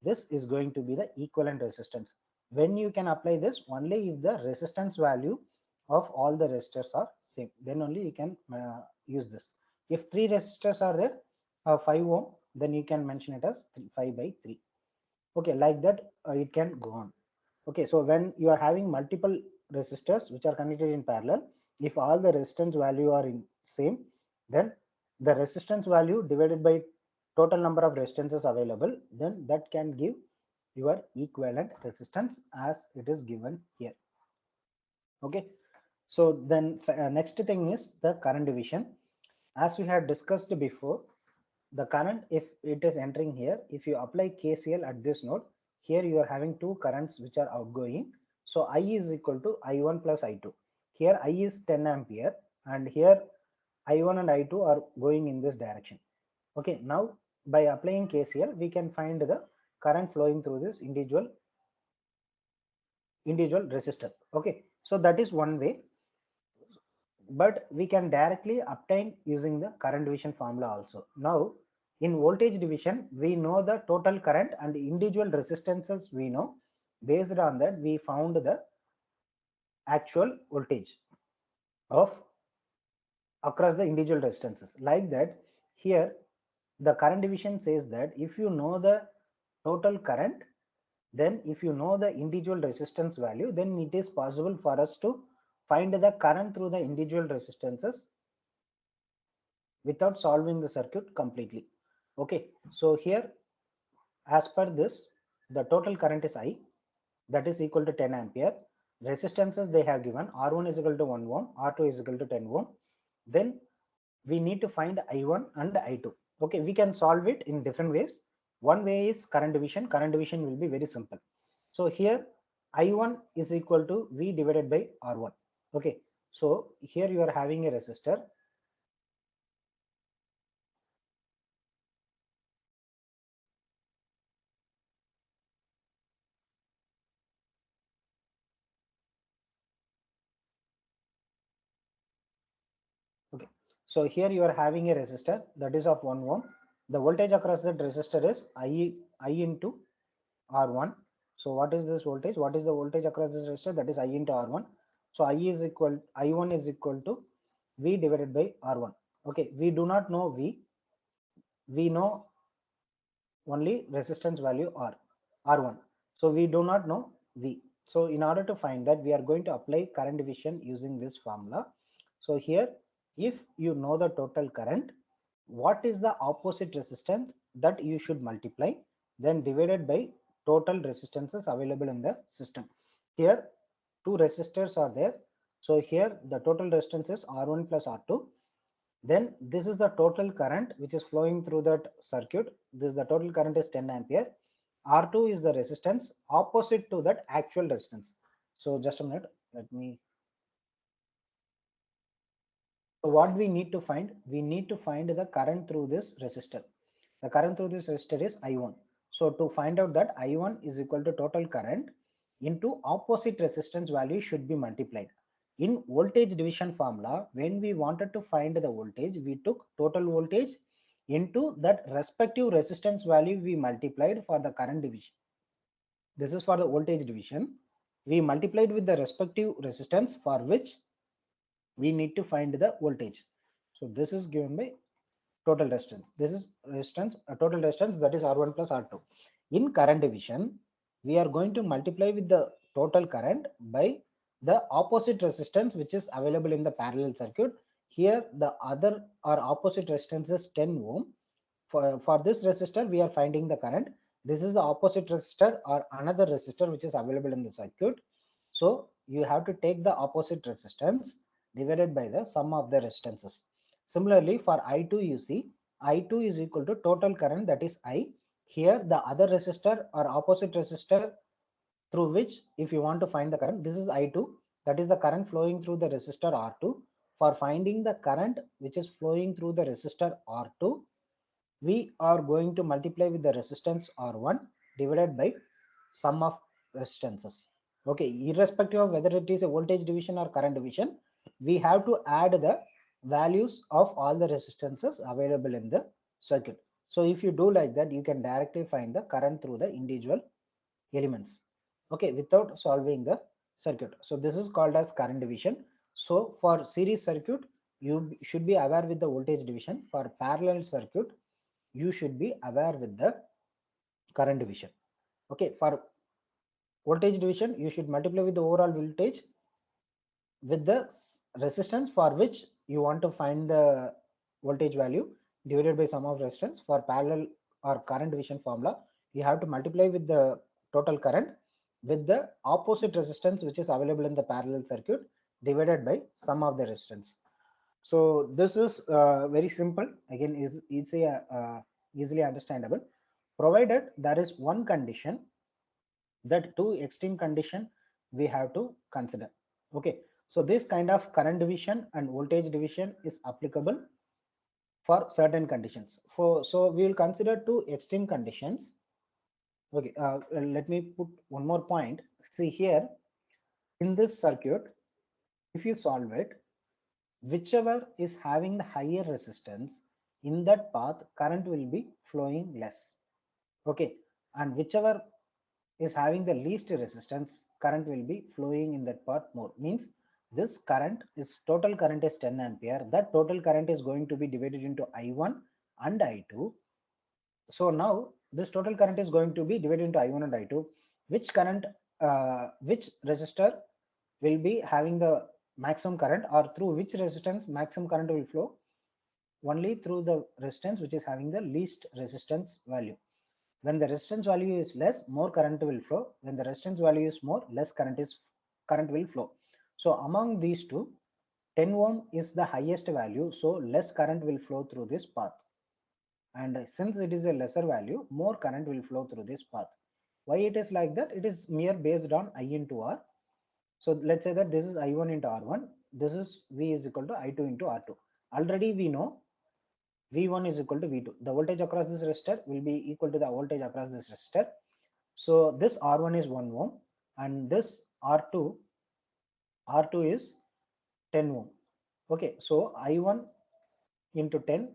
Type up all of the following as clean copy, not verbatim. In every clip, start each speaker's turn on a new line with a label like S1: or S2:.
S1: this is going to be the equivalent resistance. When you can apply this, only if the resistance value of all the resistors are same, then only you can use this. If three resistors are there, 5 ohm, then you can mention it as 5 by 3. Okay, like that it can go on. Okay, so when you are having multiple resistors which are connected in parallel, if all the resistance value are in same, then the resistance value divided by total number of resistances available, then that can give your equivalent resistance as it is given here. Okay, so then next thing is the current division. As we had discussed before, the current, if it is entering here, if you apply KCL at this node, here you are having two currents which are outgoing. So I is equal to I1 plus I2. Here I is 10 ampere and here I1 and I2 are going in this direction. Okay, now by applying KCL, we can find the current flowing through this individual resistor. Okay, so that is one way, but we can directly obtain using the current division formula also. Now in voltage division, we know the total current and individual resistances we know. Based on that, we found the actual voltage of across the individual resistances. Like that, here the current division says that if you know the total current, then if you know the individual resistance value, then it is possible for us to find the current through the individual resistances without solving the circuit completely. Okay, so here as per this, the total current is I, that is equal to 10 ampere. Resistances they have given, R1 is equal to 1 ohm, R2 is equal to 10 ohm. Then we need to find I1 and I2. Okay, we can solve it in different ways. One way is current division. Current division will be very simple. So here I1 is equal to V divided by R1. Okay, so here you are having a resistor. Okay, so here you are having a resistor that is of 1 ohm. The voltage across that resistor is I into R1. So what is this voltage? What is the voltage across this resistor? That is I into R1. So I1 is equal to V divided by R1. Okay, we do not know V. We know only resistance value R1. So we do not know V. So in order to find that, we are going to apply current division using this formula. So here, if you know the total current, what is the opposite resistance that you should multiply, then divided by total resistances available in the system. Here, two resistors are there. So here the total resistance is R1 plus R2. Then this is the total current which is flowing through that circuit. This the total current is 10 ampere. R2 is the resistance opposite to that actual resistance. So just a minute, let me. So what we need to find? We need to find the current through this resistor. The current through this resistor is I1. So to find out that I1 is equal to total current into opposite resistance value should be multiplied. In voltage division formula, when we wanted to find the voltage, we took total voltage into that respective resistance value we multiplied for the current division. This is for the voltage division. We multiplied with the respective resistance for which we need to find the voltage. So this is given by total resistance. This is resistance, total resistance, that is R1 plus R2. In current division, we are going to multiply with the total current by the opposite resistance which is available in the parallel circuit. Here the other or opposite resistance is 10 ohm. For this resistor, we are finding the current. This is the opposite resistor or another resistor which is available in the circuit. So you have to take the opposite resistance divided by the sum of the resistances. Similarly, for I2, you see, I2 is equal to total current, that is I. Here, the other resistor or opposite resistor through which, if you want to find the current, this is I2, that is the current flowing through the resistor R2. For finding the current which is flowing through the resistor R2, we are going to multiply with the resistance R1 divided by sum of resistances. Okay, irrespective of whether it is a voltage division or current division, we have to add the values of all the resistances available in the circuit. So if you do like that, you can directly find the current through the individual elements, okay, without solving the circuit. So this is called as current division. So for series circuit, you should be aware with the voltage division. For parallel circuit, you should be aware with the current division. Okay, for voltage division, you should multiply with the overall voltage with the resistance for which you want to find the voltage value divided by sum of resistance. For parallel or current division formula, you have to multiply with the total current with the opposite resistance which is available in the parallel circuit divided by sum of the resistance. So this is very simple, again is easily understandable, provided there is one condition, that two extreme condition we have to consider. Okay, so this kind of current division and voltage division is applicable for certain conditions. For so we will consider two extreme conditions. Okay, let me put one more point. See here, in this circuit, if you solve it, whichever is having the higher resistance, in that path current will be flowing less. Okay, and whichever is having the least resistance, current will be flowing in that path more. Means this current is total current is 10 ampere. That total current is going to be divided into I1 and I2. So now this total current is going to be divided into I1 and I2. Which current, which resistor will be having the maximum current, or through which resistance maximum current will flow? Only through the resistance which is having the least resistance value. When the resistance value is less, more current will flow. When the resistance value is more, less current will flow. So among these two, 10 ohm is the highest value, so less current will flow through this path. And since it is a lesser value, more current will flow through this path. Why it is like that? It is mere based on I into R. So let's say that this is I1 into R1, this is V is equal to I2 into R2. Already we know V1 is equal to V2. The voltage across this resistor will be equal to the voltage across this resistor. So this R1 is 1 ohm and this R2 is 10 ohm. Okay, so I1 into 10,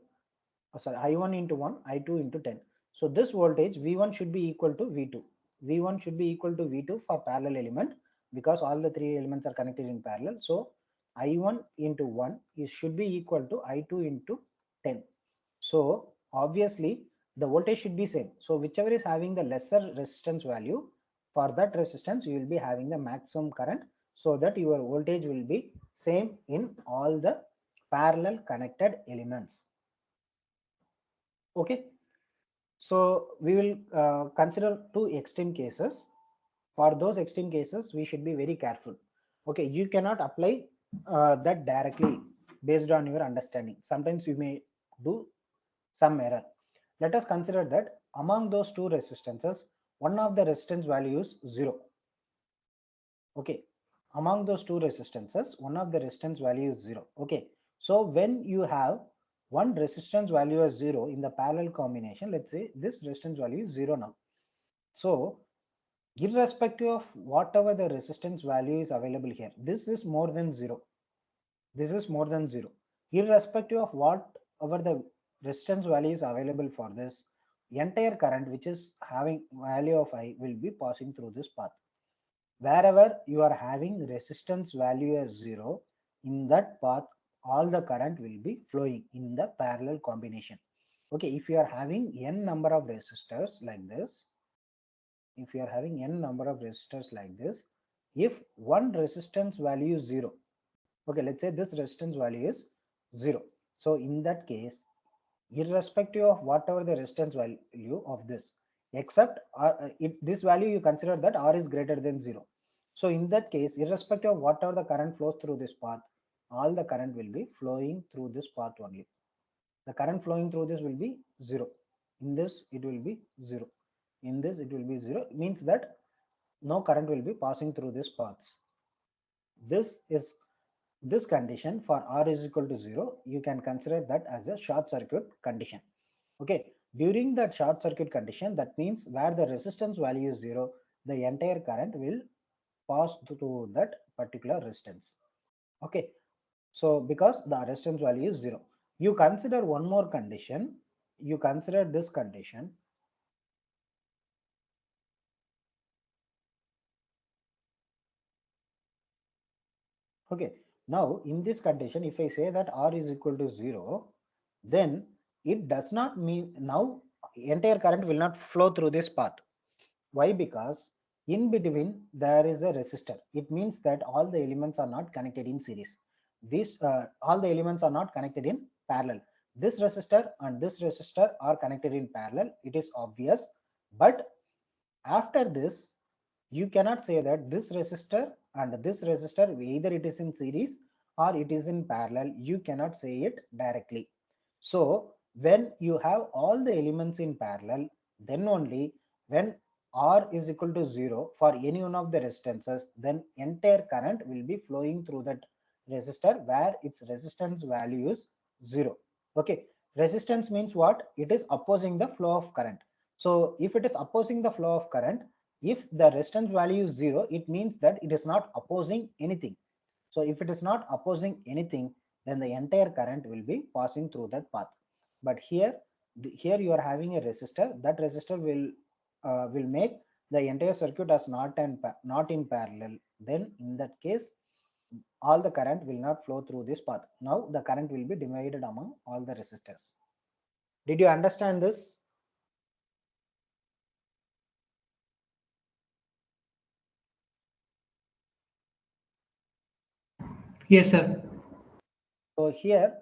S1: sorry, I1 into 1, I2 into 10. So this voltage V1 should be equal to V2. V1 should be equal to V2 for parallel element because all the three elements are connected in parallel. So I1 into 1 is should be equal to I2 into 10. So obviously the voltage should be same. So whichever is having the lesser resistance value, for that resistance you will be having the maximum current, so that your voltage will be same in all the parallel connected elements. Okay, so we will consider two extreme cases. For those extreme cases, we should be very careful. Okay, you cannot apply that directly based on your understanding. Sometimes you may do some error. Let us consider that among those two resistances, one of the resistance value is 0. Okay, among those two resistances, one of the resistance value is 0. Okay, so when you have one resistance value as 0 in the parallel combination, let's say this resistance value is 0 now. So irrespective of whatever the resistance value is available here, this is more than 0. This is more than 0. Irrespective of whatever the resistance value is available for this, entire current which is having value of I will be passing through this path. Wherever you are having resistance value as 0, in that path all the current will be flowing in the parallel combination. Okay, if you are having n number of resistors like this, if you are having n number of resistors like this, if one resistance value is 0, okay, let's say this resistance value is 0. So in that case, irrespective of whatever the resistance value of this, except this value you consider that R is greater than 0. So in that case, irrespective of whatever the current flows through this path, all the current will be flowing through this path only. The current flowing through this will be 0. In this it will be 0. In this it will be 0. It means that no current will be passing through these paths. This condition for R is equal to 0, you can consider that as a short circuit condition. Okay, during that short circuit condition, that means where the resistance value is 0, the entire current will pass through that particular resistance. Okay, so because the resistance value is 0, you consider one more condition. you consider this condition, okay, now in this condition, if I say that R is equal to 0, then it does not mean now entire current will not flow through this path. Why? Because in between there is a resistor. It means that all the elements are not connected in series. These all the elements are not connected in parallel. This resistor and this resistor are connected in parallel. It is obvious. But after this, you cannot say that this resistor and this resistor either it is in series or it is in parallel. You cannot say it directly. So when you have all the elements in parallel, then only when R is equal to 0 for any one of the resistances, then entire current will be flowing through that resistor where its resistance value is 0. Okay, resistance means what? It is opposing the flow of current. So if it is opposing the flow of current, if the resistance value is 0, it means that it is not opposing anything. So if it is not opposing anything, then the entire current will be passing through that path. But here, here you are having a resistor. That resistor will make the entire circuit as not in parallel. Then in that case, all the current will not flow through this path. Now the current will be divided among all the resistors. Did you understand this?
S2: Yes, sir.
S1: So here,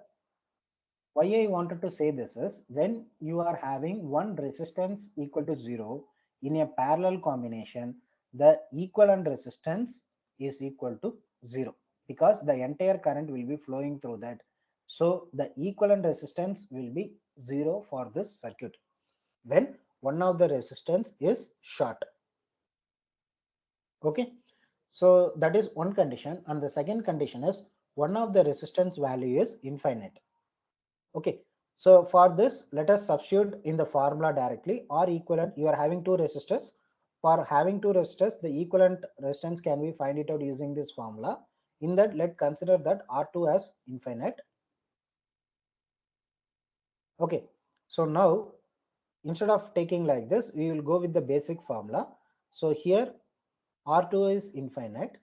S1: why I wanted to say this is when you are having one resistance equal to 0 in a parallel combination, the equivalent resistance is equal to 0 because the entire current will be flowing through that. So the equivalent resistance will be 0 for this circuit when one of the resistance is short. Okay, so that is one condition, and the second condition is one of the resistance value is infinite. Okay, so for this, let us substitute in the formula directly. R equivalent, you are having two resistors. For having two resistors, the equivalent resistance can we find it out using this formula. In that, let's consider that R2 as infinite. Okay, so now instead of taking like this, we will go with the basic formula. So here R2 is infinite.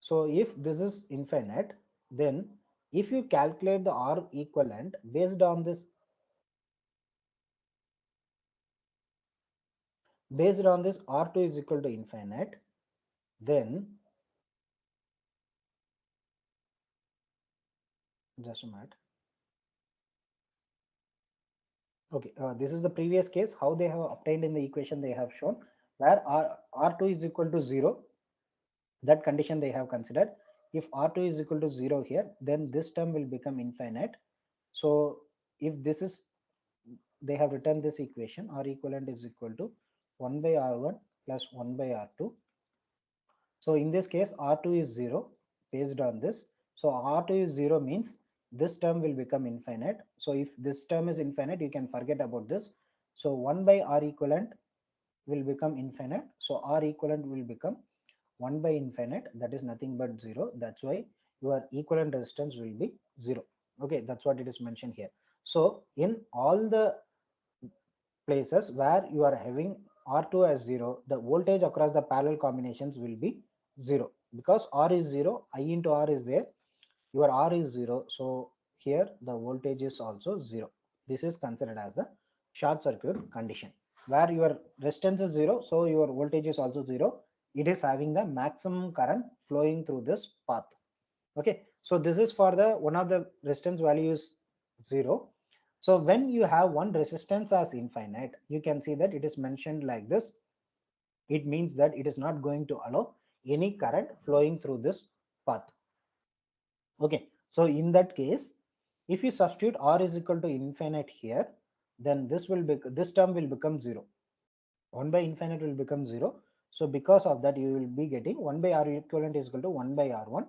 S1: So if this is infinite, then if you calculate the R equivalent based on this R2 is equal to infinite, then just a minute. Okay, this is the previous case how they have obtained in the equation they have shown where R2 is equal to 0, that condition they have considered. If R2 is equal to 0 here, then this term will become infinite. So if this is, they have written this equation, R equivalent is equal to 1 by R1 plus 1 by R2. So in this case, R2 is 0 based on this. So R2 is 0 means this term will become infinite. So if this term is infinite, you can forget about this. So 1 by R equivalent will become infinite. So R equivalent will become 1 by infinite. That is nothing but 0. That's why your equivalent resistance will be 0. Okay, that's what it is mentioned here. So in all the places where you are having R2 as 0, the voltage across the parallel combinations will be 0 because R is 0, I into R is there, your R is 0. So here the voltage is also 0. This is considered as the short circuit condition where your resistance is 0. So your voltage is also 0. It is having the maximum current flowing through this path. Okay, so this is for the one of the resistance value is 0. So when you have one resistance as infinite, you can see that it is mentioned like this. It means that it is not going to allow any current flowing through this path. Okay, so in that case, if you substitute R is equal to infinite here, then this term will become 0. 1 by infinite will become 0. So because of that, you will be getting 1 by R equivalent is equal to 1 by R1.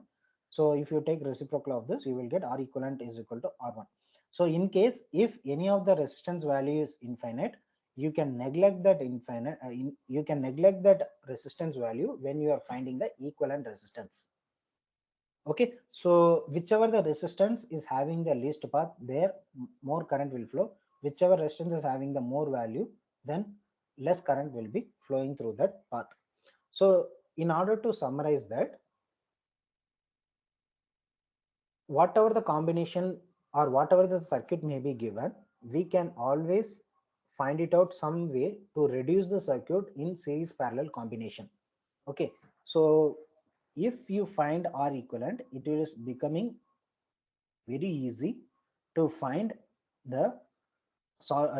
S1: So if you take reciprocal of this, you will get R equivalent is equal to R1. So in case if any of the resistance value is infinite, you can neglect that you can neglect that resistance value when you are finding the equivalent resistance. Okay, so whichever the resistance is having the least path, there more current will flow. Whichever resistance is having the more value, then less current will be flowing through that path. So in order to summarize that, whatever the combination or whatever the circuit may be given, we can always find it out some way to reduce the circuit in series parallel combination. Okay, so if you find R equivalent, it is becoming very easy to find the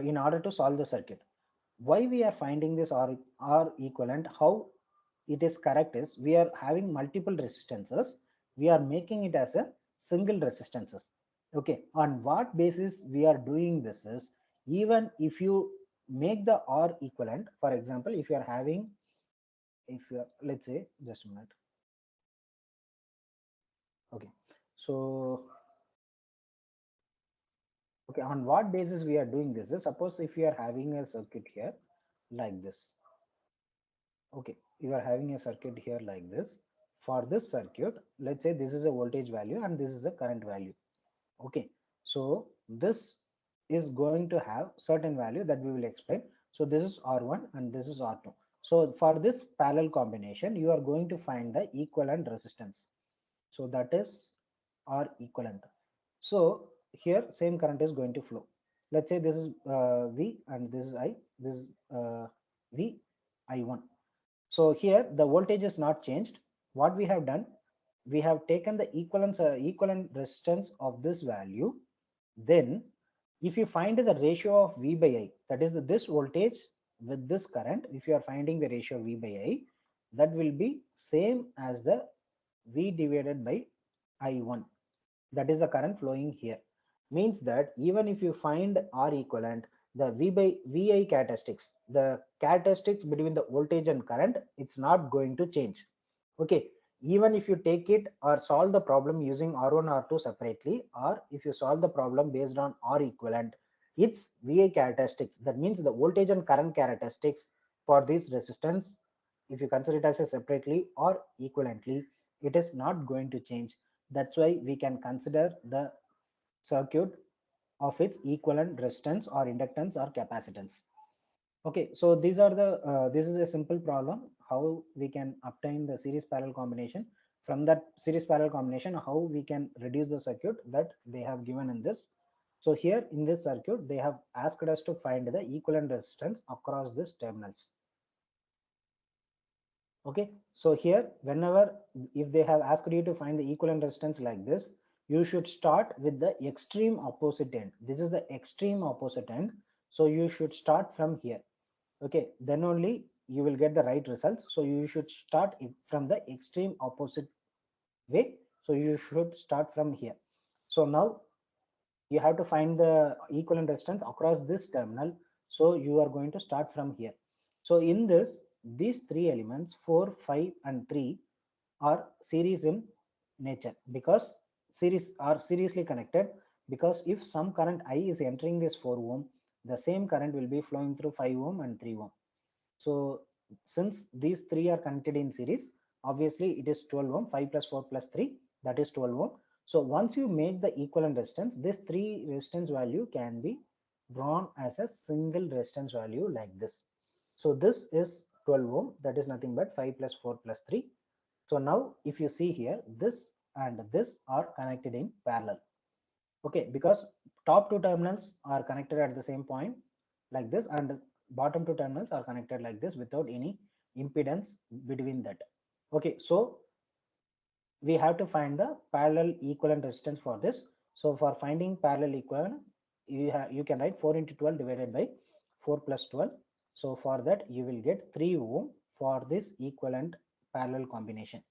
S1: in order to solve the circuit. Why we are finding this R equivalent, how it is correct is, we are having multiple resistances, we are making it as a single resistances. Okay, on what basis we are doing this is, even if you make the R equivalent, for example, if you are having, if you are, let's say, just a minute. Okay, so okay, on what basis we are doing this is, suppose if you are having a circuit here like this. Okay, you are having a circuit here like this. For this circuit, let's say this is a voltage value and this is a current value. Okay, so this is going to have certain value that we will explain. So this is R1 and this is R2. So for this parallel combination, you are going to find the equivalent resistance. So that is R equivalent. So here same current is going to flow. Let's say this is V and this is I. This is V I1. So here the voltage is not changed. What we have done, we have taken the equivalent resistance of this value. Then if you find the ratio of V by I, that is this voltage with this current, if you are finding the ratio of V by I, that will be same as the V divided by I1. That is the current flowing here. Means that even if you find R equivalent, the V by VI characteristics, the characteristics between the voltage and current, it's not going to change. Okay, even if you take it or solve the problem using R1 R2 separately, or if you solve the problem based on R equivalent, its VI characteristics, that means the voltage and current characteristics for this resistance, if you consider it as a separately or equivalently, it is not going to change. That's why we can consider the circuit of its equivalent resistance or inductance or capacitance. Okay, so these are the this is a simple problem how we can obtain the series parallel combination. From that series parallel combination, how we can reduce the circuit that they have given in this. So here in this circuit, they have asked us to find the equivalent resistance across these terminals. Okay, so here whenever, if they have asked you to find the equivalent resistance like this, you should start with the extreme opposite end. This is the extreme opposite end, so you should start from here. Okay, then only you will get the right results. So you should start it from the extreme opposite way. So you should start from here. So now you have to find the equivalent resistance across this terminal. So you are going to start from here. So in this, these three elements 4, 5 and 3 are series in nature, because series are seriously connected, because if some current I is entering this 4 ohm, the same current will be flowing through 5 ohm and 3 ohm. So since these three are connected in series, obviously it is 12 ohm, 5 plus 4 plus 3, that is 12 ohm. So once you make the equivalent resistance, this three resistance value can be drawn as a single resistance value like this. So this is 12 ohm, that is nothing but 5 plus 4 plus 3. So now if you see here, this and this are connected in parallel. Okay, because top two terminals are connected at the same point like this, and bottom two terminals are connected like this without any impedance between that. Okay, so we have to find the parallel equivalent resistance for this. So for finding parallel equivalent, you can write 4 into 12 divided by 4 plus 12. So for that you will get 3 ohm for this equivalent parallel combination.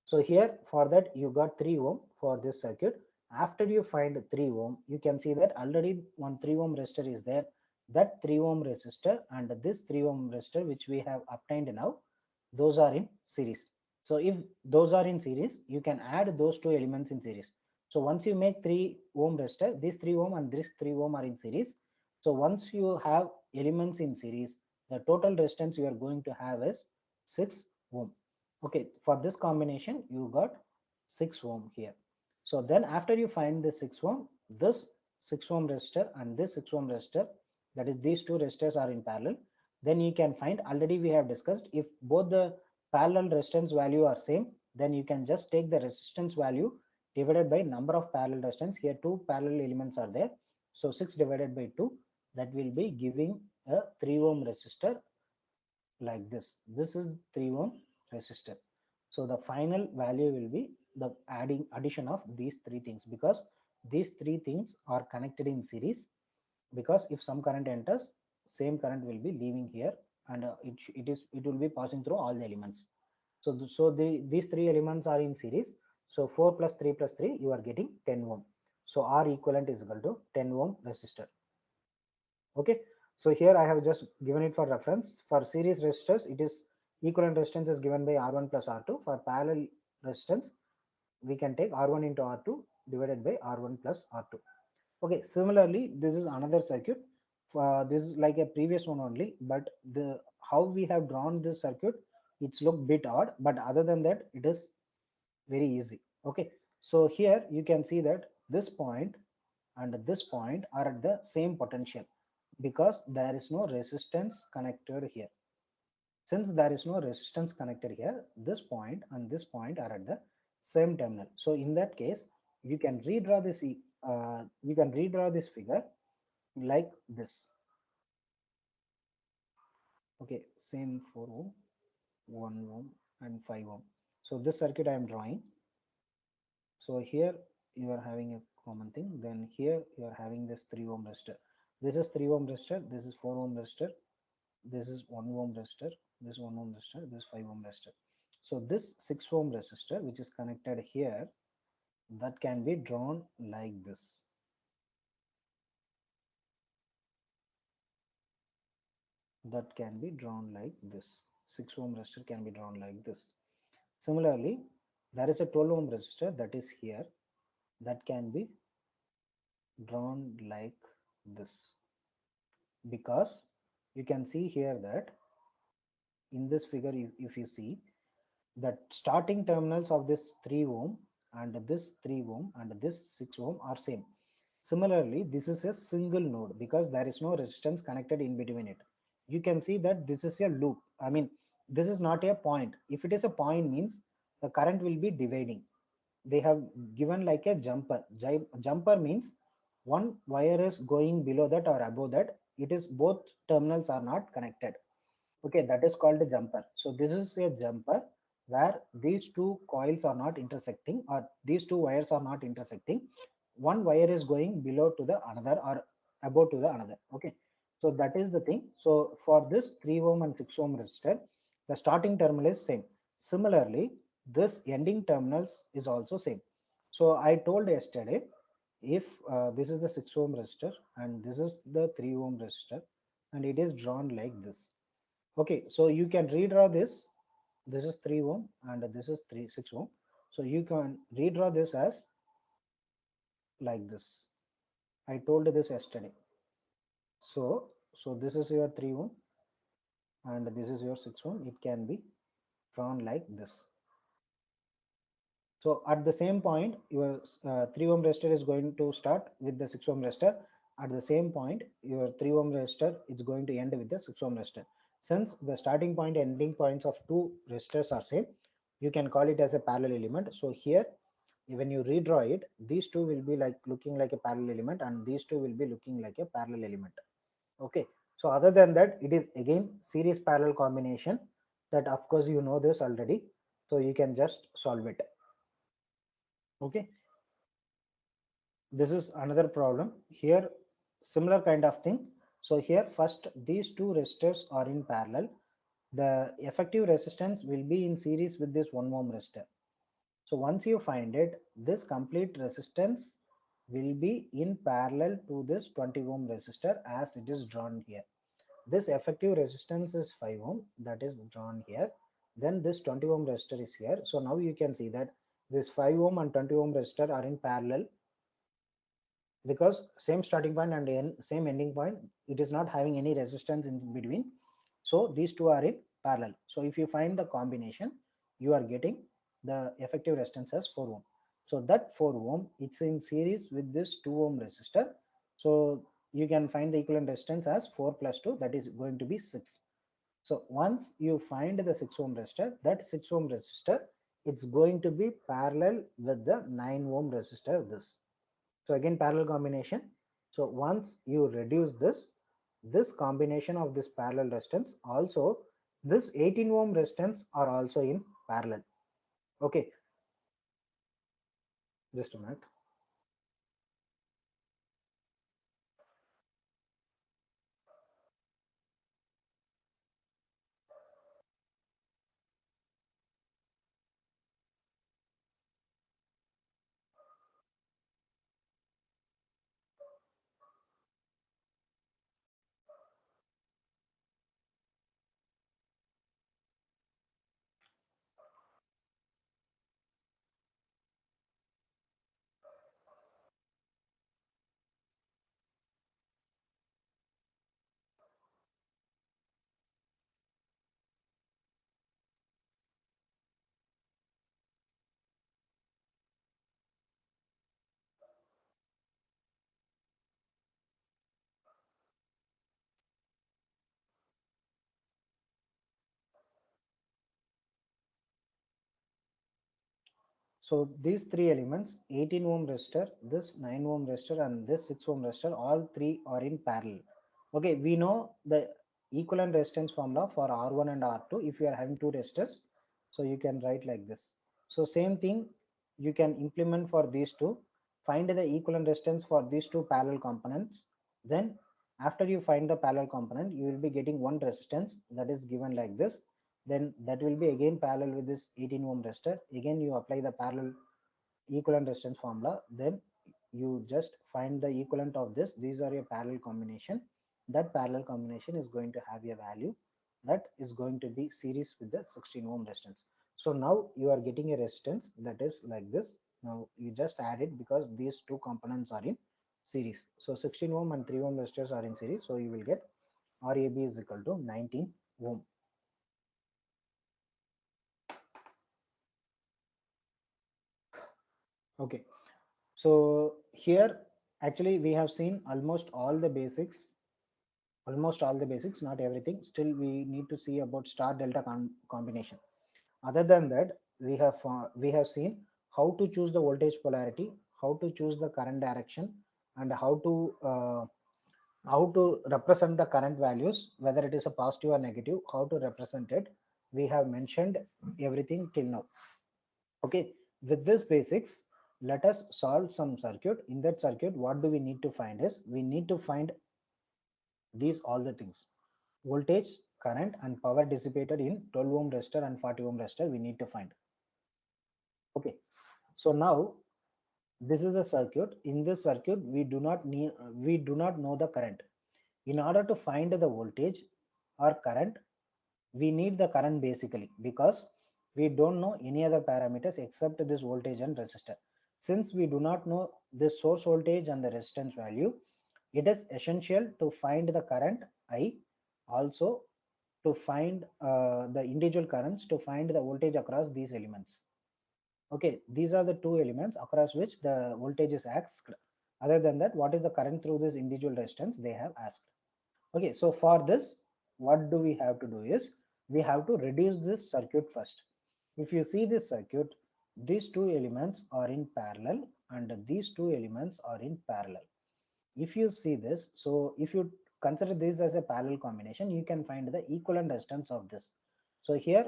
S1: So here for that you got 3 ohm for this circuit. After you find 3 ohm, you can see that already one 3 ohm resistor is there. That 3 ohm resistor and this 3 ohm resistor which we have obtained now, those are in series. So if those are in series, you can add those two elements in series. So once you make 3 ohm resistor, this 3 ohm and this 3 ohm are in series. So once you have elements in series, the total resistance you are going to have is 6 ohm. Okay, for this combination you got 6 ohm here. So then after you find the 6 ohm, this 6 ohm resistor and this 6 ohm resistor, that is these two resistors are in parallel, then you can find, already we have discussed, if both the parallel resistance value are same, then you can just take the resistance value divided by number of parallel resistance. Here two parallel elements are there, so 6 divided by 2, that will be giving a 3 ohm resistor like this is 3 ohm resistor. So the final value will be the addition of these three things, because these three things are connected in series, because if some current enters, same current will be leaving here, and it will be passing through all the elements. So these three elements are in series, so 4 plus 3 plus 3, you are getting 10 ohm. So R equivalent is equal to 10 ohm resistor. Okay, so here I have just given it for reference. For series resistors, it is equivalent resistance is given by R1 plus R2. For parallel resistance, we can take R1 into R2 divided by R1 plus R2. Okay, similarly, this is another circuit. This is like a previous one only, but the how we have drawn this circuit, it's look bit odd, but other than that, it is very easy. Okay, so here you can see that this point and this point are at the same potential, because there is no resistance connected here. Since there is no resistance connected here, this point and this point are at the same terminal. So in that case, you can redraw this figure like this. Okay, same 4 ohm, 1 ohm and 5 ohm. So this circuit I am drawing. So here you are having a common thing. Then here you are having this 3 ohm resistor. This is 3 ohm resistor. This is 4 ohm resistor. This is 1 ohm resistor. This 1 ohm resistor. This 5 ohm resistor. So this 6 ohm resistor, which is connected here, that can be drawn like this. That can be drawn like this. 6 ohm resistor can be drawn like this. Similarly, there is a 12 ohm resistor that is here, that can be drawn like this, because you can see here that in this figure, if you see that starting terminals of this 3 ohm and this 3 ohm and this 6 ohm are same. Similarly, this is a single node because there is no resistance connected in between it. You can see that this is a loop. I mean, this is not a point. If it is a point, means the current will be dividing. They have given like a jumper. Jumper means one wire is going below that or above that. It is both terminals are not connected. Okay, that is called a jumper. So this is a jumper where these two coils are not intersecting, or these two wires are not intersecting. One wire is going below to the another or above to the another. Okay, so that is the thing. So for this 3 ohm and 6 ohm resistor, the starting terminal is same. Similarly, this ending terminals is also same. So I told yesterday, if this is the 6 ohm resistor and this is the 3 ohm resistor, and it is drawn like this. Okay, so you can redraw this. This is 3 ohm and this is 6 ohm. So you can redraw this as like this. I told this yesterday. So this is your 3 ohm and this is your 6 ohm. It can be drawn like this. So at the same point, your 3 ohm resistor is going to start with the 6 ohm resistor. At the same point, your 3 ohm resistor is going to end with the 6 ohm resistor. Since the starting point and ending points of two resistors are same, you can call it as a parallel element. So here, when you redraw it, these two will be like looking like a parallel element, and these two will be looking like a parallel element. Okay. So other than that, it is again series parallel combination, that of course you know this already. So you can just solve it. Okay, this is another problem here, similar kind of thing. So here first these two resistors are in parallel, the effective resistance will be in series with this 1 ohm resistor. So once you find it, this complete resistance will be in parallel to this 20 ohm resistor as it is drawn here. This effective resistance is 5 ohm, that is drawn here. Then this 20 ohm resistor is here. So now you can see that this 5 ohm and 20 ohm resistor are in parallel, because same starting point and same ending point, it is not having any resistance in between. So these two are in parallel. So if you find the combination, you are getting the effective resistance as 4 ohm. So that 4 ohm, it's in series with this 2 ohm resistor. So you can find the equivalent resistance as 4 plus 2, that is going to be 6. So once you find the 6 ohm resistor, that 6 ohm resistor, it's going to be parallel with the 9 ohm resistor, this. So again, parallel combination. So once you reduce this combination of this parallel resistance, also this 18 ohm resistance are also in parallel. Okay, just a minute. So these three elements, 18 ohm resistor, this 9 ohm resistor, and this 6 ohm resistor, all three are in parallel. Okay, we know the equivalent resistance formula for R1 and R2 if you are having two resistors. So you can write like this. So same thing you can implement for these two. Find the equivalent resistance for these two parallel components. Then after you find the parallel component, you will be getting one resistance that is given like this. Then that will be again parallel with this 18 ohm resistor. Again you apply the parallel equivalent resistance formula, then you just find the equivalent of this. These are your parallel combination. That parallel combination is going to have a value that is going to be series with the 16 ohm resistance. So now you are getting a resistance that is like this. Now you just add it because these two components are in series. So 16 ohm and 3 ohm resistors are in series, so you will get RAB is equal to 19 ohm. Okay, so here actually we have seen almost all the basics, not everything. Still we need to see about star delta combination. Other than that, we have seen how to choose the voltage polarity, how to choose the current direction, and how to represent the current values, whether it is a positive or negative, how to represent it. We have mentioned everything till now. Okay, with this basics, let us solve some circuit. In that circuit, what do we need to find is we need to find these all the things: voltage, current, and power dissipated in 12 ohm resistor and 40 ohm resistor we need to find. Okay, so now this is a circuit. In this circuit, we do not know the current. In order to find the voltage or current, we need the current basically, because we don't know any other parameters except this voltage and resistor. Since we do not know the source voltage and the resistance value, it is essential to find the current I, also to find the individual currents, to find the voltage across these elements. Okay, these are the two elements across which the voltage is asked. Other than that, what is the current through this individual resistance they have asked. Okay, so for this, what do we have to do is we have to reduce this circuit first. If you see this circuit, these two elements are in parallel and these two elements are in parallel. If you see this, so if you consider this as a parallel combination, you can find the equivalent resistance of this. So here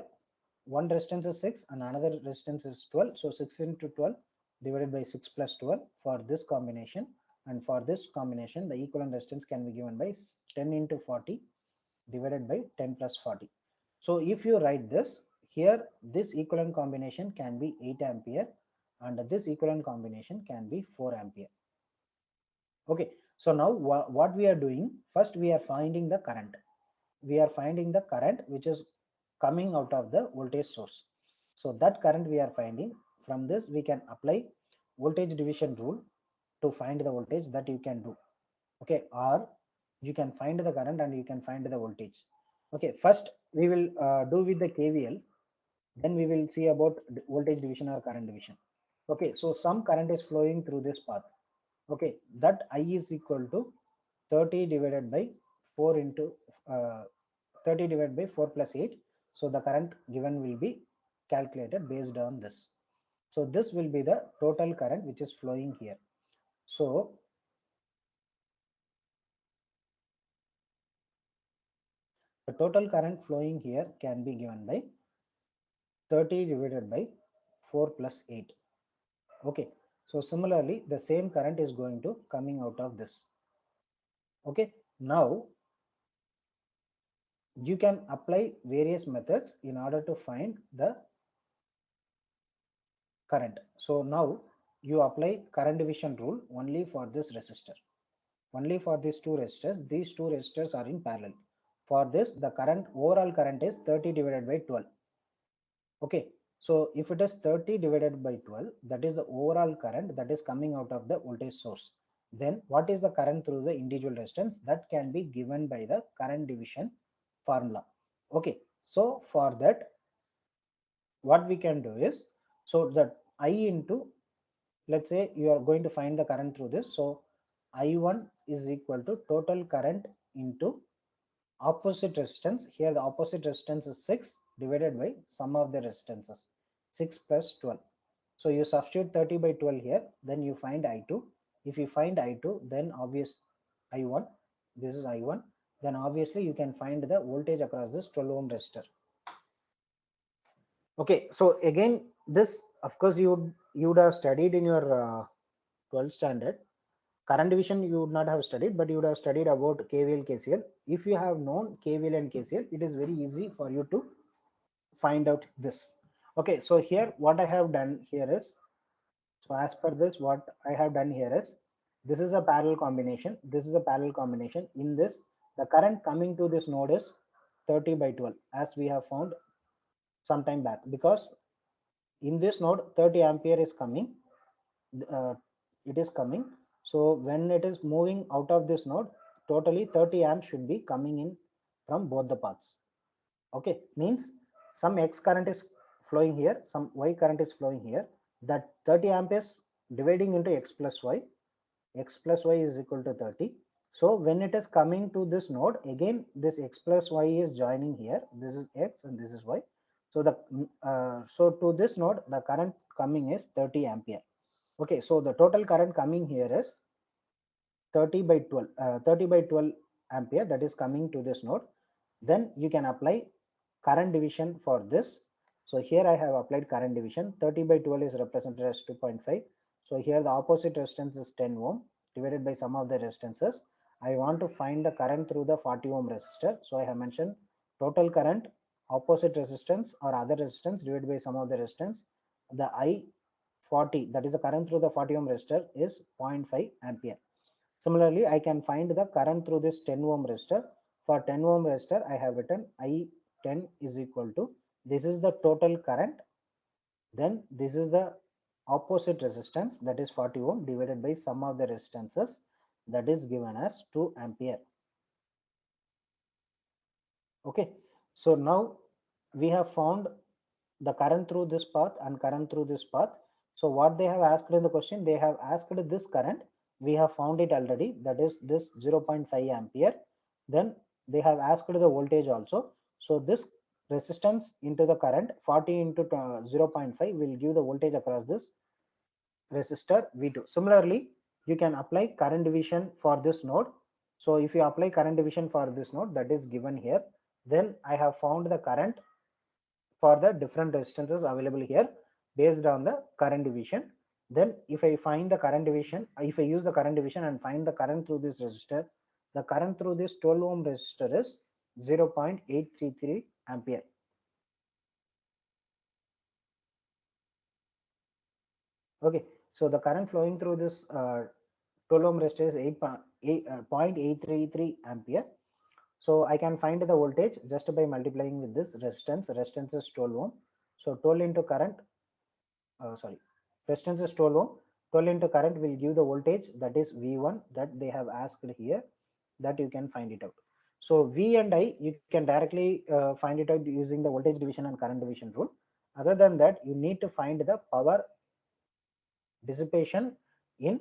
S1: one resistance is 6 and another resistance is 12. So 6 into 12 divided by 6 plus 12 for this combination. And for this combination, the equivalent resistance can be given by 10 into 40 divided by 10 plus 40. So if you write this here, this equivalent combination can be 8 ampere and this equivalent combination can be 4 ampere. Okay, so now what we are doing, first we are finding the current. We are finding the current which is coming out of the voltage source. So that current we are finding. From this we can apply voltage division rule to find the voltage, that you can do. Okay, or you can find the current and you can find the voltage. Okay, first we will do with the KVL. Then we will see about voltage division or current division. Okay, so some current is flowing through this path. Okay, that I is equal to 30 divided by 4 into uh, 30 divided by 4 plus 8. So the current given will be calculated based on this. So this will be the total current which is flowing here. So the total current flowing here can be given by 30 divided by 4 plus 8. Okay, so similarly the same current is going to coming out of this. Okay, now you can apply various methods in order to find the current. So now you apply current division rule only for this resistor. Only for these two resistors. These two resistors are in parallel. For this, the current overall current is 30 divided by 12. Okay. So if it is 30 divided by 12, that is the overall current that is coming out of the voltage source. Then what is the current through the individual resistance? That can be given by the current division formula. Okay. So for that, what we can do is, so that I into, let's say you are going to find the current through this. So I1 is equal to total current into opposite resistance. Here the opposite resistance is 6 divided by sum of the resistances, 6 plus 12. So you substitute 30 by 12 here, then you find I2. If you find I2, then obvious I1, this is I1, then obviously you can find the voltage across this 12 ohm resistor. Okay, so again, this of course you would have studied in your 12th standard. Current division you would not have studied, but you would have studied about KVL, KCL. If you have known KVL and KCL, it is very easy for you to find out this. Okay, so here what I have done here is, so as per this, what I have done here is, this is a parallel combination. This is a parallel combination. In this, the current coming to this node is 30 by 12, as we have found some time back, because in this node 30 ampere is coming, uh, it is coming. So when it is moving out of this node, totally 30 amps should be coming in from both the paths. Okay, means some x current is flowing here, some y current is flowing here. That 30 amp is dividing into x plus y. X plus y is equal to 30. So when it is coming to this node, again this x plus y is joining here. This is x and this is y. So the so to this node, the current coming is 30 ampere. Okay, so the total current coming here is 30 by 12, 30 by 12 ampere, that is coming to this node. Then you can apply current division for this. So here I have applied current division. 30 by 12 is represented as 2.5. So here the opposite resistance is 10 ohm divided by sum of the resistances. I want to find the current through the 40 ohm resistor. So I have mentioned total current, opposite resistance or other resistance divided by sum of the resistance. The I 40, that is the current through the 40 ohm resistor, is 0.5 ampere. Similarly, I can find the current through this 10 ohm resistor. For 10 ohm resistor, I have written I10 is equal to, this is the total current, then this is the opposite resistance, that is 40 ohm, divided by sum of the resistances, that is given as 2 ampere. Okay, so now we have found the current through this path and current through this path. So what they have asked in the question, they have asked this current, we have found it already, that is this 0.5 ampere. Then they have asked the voltage also. So this resistance into the current 40 into 0.5 will give the voltage across this resistor V2. Similarly, you can apply current division for this node. So if you apply current division for this node, that is given here, then I have found the current for the different resistances available here based on the current division. Then if I find the current division, if I use the current division and find the current through this resistor, the current through this 12 ohm resistor is 0.833 ampere. Okay, so the current flowing through this 12 ohm resistor is 0.833 ampere. So I can find the voltage just by multiplying with this resistance. Resistance is 12 ohm. So 12 into current, sorry, resistance is 12 ohm. 12 into current will give the voltage, that is V1, that they have asked here, that you can find it out. So V and I, you can directly find it out using the voltage division and current division rule. Other than that, you need to find the power dissipation in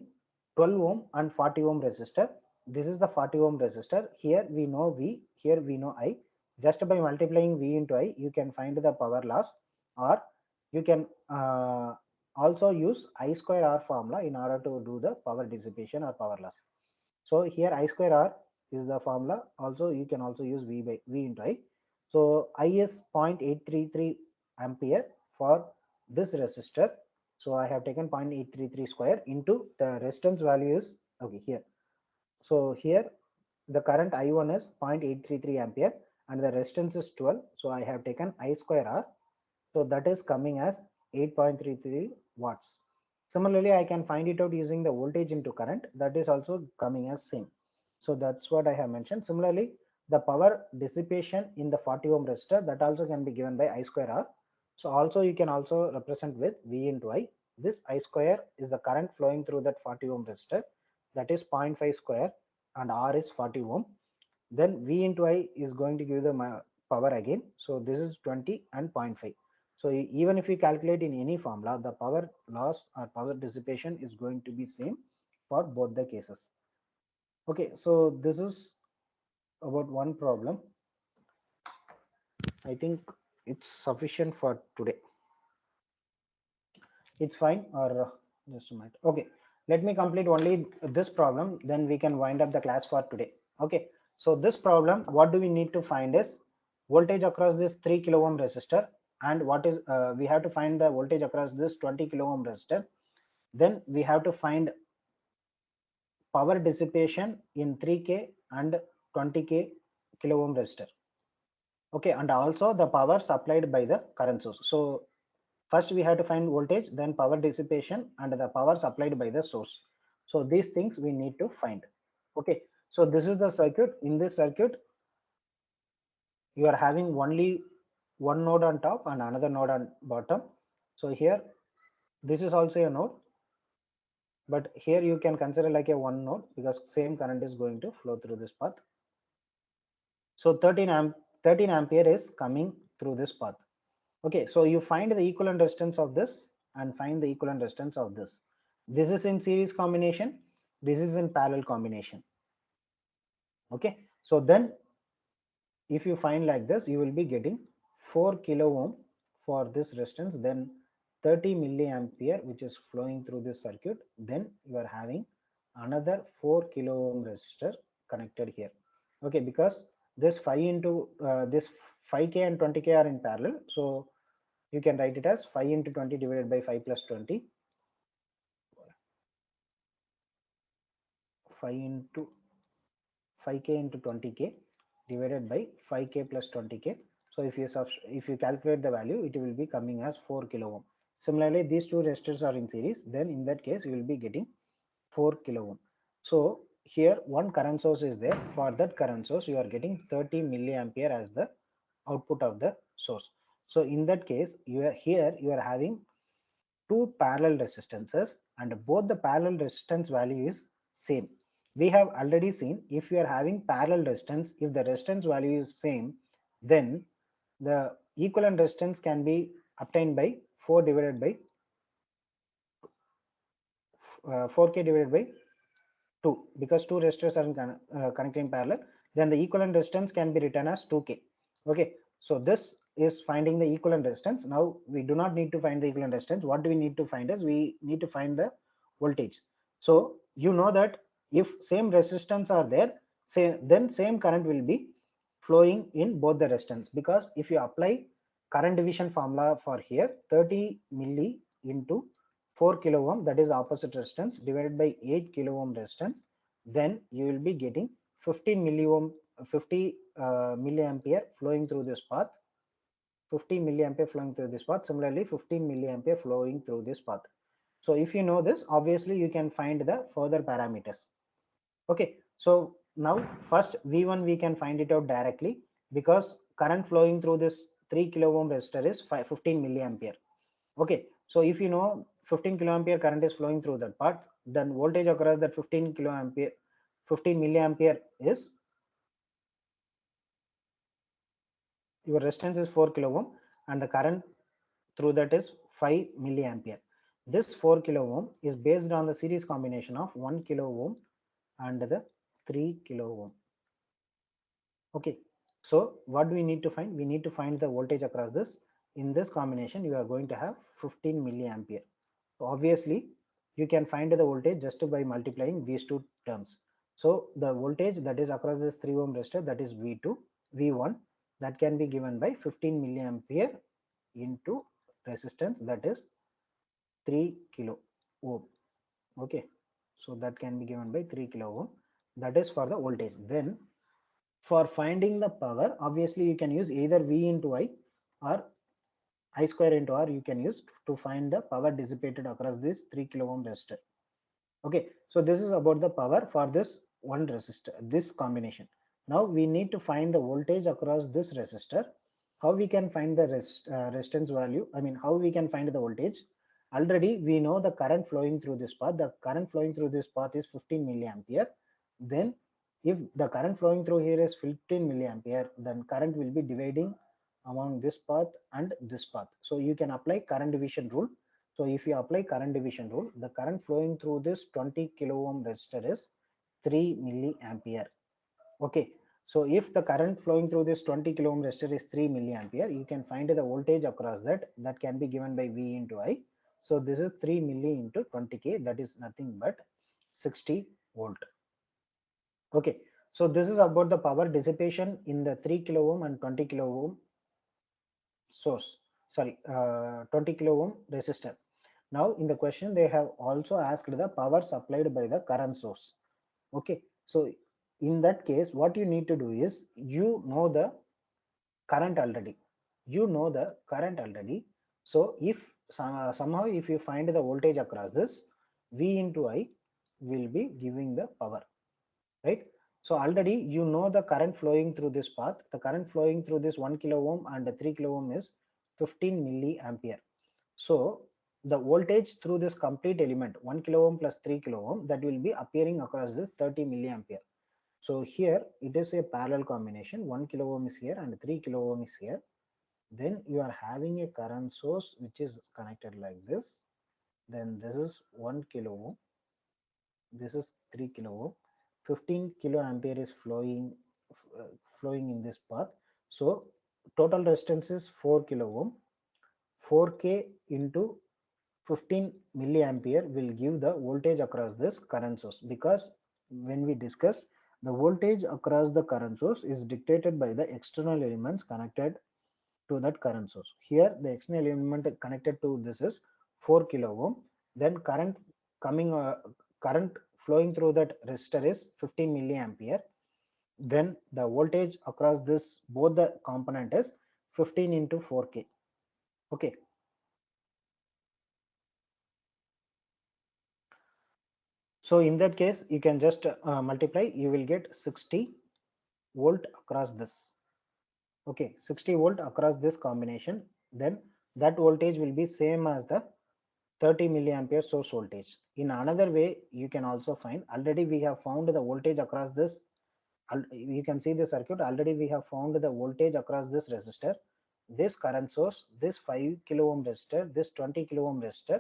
S1: 12 ohm and 40 ohm resistor. This is the 40 ohm resistor. Here we know V, here we know I. Just by multiplying V into I, you can find the power loss, or you can also use I square R formula in order to do the power dissipation or power loss. So here I square R is the formula. Also, you can also use V into I. So I is 0.833 ampere for this resistor. So I have taken 0.833 square into the resistance value is okay here. So here the current I1 is 0.833 ampere and the resistance is 12. So I have taken I square R. So that is coming as 8.33 watts. Similarly, I can find it out using the voltage into current. That is also coming as same. So that's what I have mentioned. Similarly, the power dissipation in the 40 ohm resistor, that also can be given by I square R. So also you can also represent with V into I. This I square is the current flowing through that 40 ohm resistor, that is 0.5 square, and R is 40 ohm. Then V into I is going to give the power again. So this is 20 and zero point 0.5. So even if we calculate in any formula, the power loss or power dissipation is going to be same for both the cases. Okay, so this is about one problem. I think it's sufficient for today. It's fine, or just a minute. Okay, let me complete only this problem, then we can wind up the class for today. Okay, so this problem, what do we need to find is voltage across this 3 kilo ohm resistor, and what is we have to find the voltage across this 20 kilo ohm resistor. Then we have to find power dissipation in 3K and 20K kilo ohm resistor. Okay, and also the power supplied by the current source. So first we have to find voltage, then power dissipation, and the power supplied by the source. So these things we need to find. Okay, so this is the circuit. In this circuit, you are having only one node on top and another node on bottom. So here, this is also a node, but here you can consider like a one node because same current is going to flow through this path. So 13 ampere is coming through this path. Okay, so you find the equivalent resistance of this and find the equivalent resistance of this. This is in series combination, this is in parallel combination. Okay, so then if you find like this, you will be getting 4 kilo ohm for this resistance, then 30 milliampere which is flowing through this circuit. Then you are having another 4 kilo ohm resistor connected here. Okay, because this 5 into this 5k and 20k are in parallel, so you can write it as 5 into 20 divided by 5 plus 20, 5 into 5k into 20k divided by 5k plus 20k. So if you calculate the value, it will be coming as 4 kilo ohm. Similarly, these two resistors are in series, then in that case you will be getting 4 kilo ohm. So here one current source is there. For that current source, you are getting 30 milliampere as the output of the source. So in that case, you are having two parallel resistances, and both the parallel resistance value is same. We have already seen, if you are having parallel resistance, if the resistance value is same, then the equivalent resistance can be obtained by 4 divided by 4k divided by 2, because two resistors are connected in parallel. Then the equivalent resistance can be written as 2k. Okay, so this is finding the equivalent resistance. Now we do not need to find the equivalent resistance. What do we need to find is, we need to find the voltage. So you know that if same resistance are there, then same current will be flowing in both the resistance, because if you apply current division formula for here, 30 milli into 4 kilo ohm, that is opposite resistance, divided by 8 kilo ohm resistance, then you will be getting 15 milli ohm, 50 milliampere flowing through this path, 50 milliampere flowing through this path. Similarly, 15 milliampere flowing through this path. So if you know this, obviously you can find the further parameters. Okay, so now first V1 we can find it out directly, because current flowing through this 3 kilo ohm resistor is 15 milliampere. Okay, so if you know 15 kiloampere current is flowing through that part, then voltage across that 15 kiloampere 15 milliampere is, your resistance is 4 kilo ohm and the current through that is 5 milliampere. This 4 kilo ohm is based on the series combination of 1 kilo ohm and the 3 kilo ohm. Okay, so what do we need to find? We need to find the voltage across this. In this combination you are going to have 15 milliampere. So obviously you can find the voltage just by multiplying these two terms. So the voltage that is across this 3 ohm resistor, that is V2, V1, that can be given by 15 milliampere into resistance, that is 3 kilo ohm. Okay, so that can be given by 3 kilo ohm. That is for the voltage. Then for finding the power, obviously you can use either V into I or I square into R you can use to find the power dissipated across this 3 kilo ohm resistor. Okay, so this is about the power for this one resistor, this combination. Now we need to find the voltage across this resistor. How we can find the resistance value, I mean how we can find the voltage? Already we know the current flowing through this path. The current flowing through this path is 15 milliampere. Then if the current flowing through here is 15 milliampere, then current will be dividing among this path and this path. So you can apply current division rule. So if you apply current division rule, the current flowing through this 20 kilo ohm resistor is 3 milliampere. Okay, so if the current flowing through this 20 kilo ohm resistor is 3 milliampere, you can find the voltage across that. That can be given by V into I. So this is 3 milli into 20k, that is nothing but 60 volt. Okay, so this is about the power dissipation in the 3 kilo ohm and 20 kilo ohm source. Sorry, 20 kilo ohm resistor. Now in the question they have also asked the power supplied by the current source. Okay, so in that case what you need to do is, you know the current already. You know the current already. So if somehow if you find the voltage across this, V into I will be giving the power, right? So already you know the current flowing through this path. The current flowing through this 1 kilo ohm and 3 kilo ohm is 15 milliampere. So the voltage through this complete element 1 kilo ohm plus 3 kilo ohm, that will be appearing across this 30 milliampere. So here it is a parallel combination. 1 kilo ohm is here and 3 kilo ohm is here. Then you are having a current source which is connected like this. Then this is 1 kilo ohm. This is 3 kilo ohm. 15 kilo ampere is flowing in this path. So total resistance is 4 kilo ohm. 4k into 15 milliampere will give the voltage across this current source, because when we discussed, the voltage across the current source is dictated by the external elements connected to that current source. Here the external element connected to this is 4 kilo ohm. Then coming current flowing through that resistor is 15 milliampere. Then the voltage across this both the component is 15 into 4k. Okay, so in that case you can just multiply, you will get 60 volt across this. Okay, 60 volt across this combination. Then that voltage will be same as the 30 milliampere source voltage. In another way you can also find, already we have found the voltage across this. You can see the circuit, already we have found the voltage across this resistor, this current source, this 5 kilo ohm resistor, this 20 kilo ohm resistor,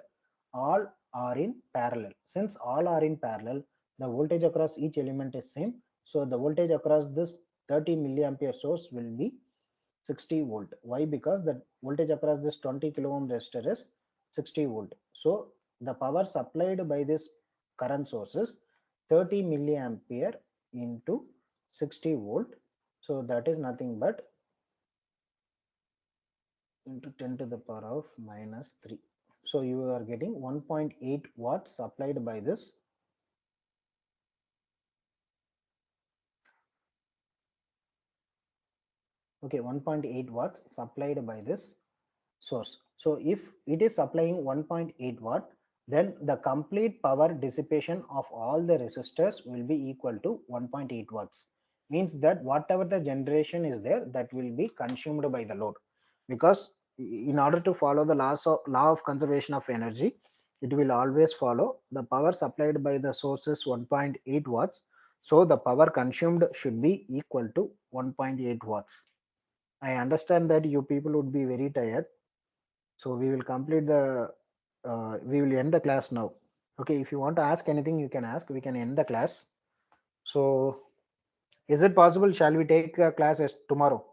S1: all are in parallel. Since all are in parallel, the voltage across each element is same. So the voltage across this 30 milliampere source will be 60 volt. Why? Because the voltage across this 20 kilo ohm resistor is 60 volt. So the power supplied by this current source is 30 milliampere into 60 volt. So that is nothing but into 10 to the power of minus 3. So you are getting 1.8 watts supplied by this. Okay, 1.8 watts supplied by this source. So if it is supplying 1.8 watt, then the complete power dissipation of all the resistors will be equal to 1.8 watts. Means that whatever the generation is there, that will be consumed by the load. Because in order to follow the law of conservation of energy, it will always follow the power supplied by the source is 1.8 watts. So the power consumed should be equal to 1.8 watts. I understand that you people would be very tired. So we will complete the, we will end the class now. Okay, if you want to ask anything, you can ask. We can end the class. So, is it possible? Shall we take a class as tomorrow?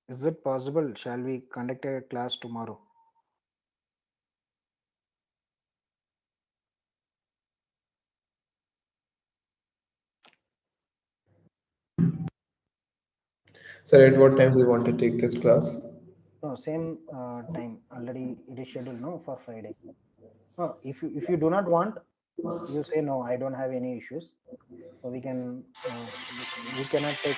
S1: Is it possible? Shall we conduct a class tomorrow?
S2: Sir, at what time we want to take this class?
S1: No, same time. Already it is scheduled. No, for Friday. No, if you do not want, you say no. I don't have any issues. So we can we cannot take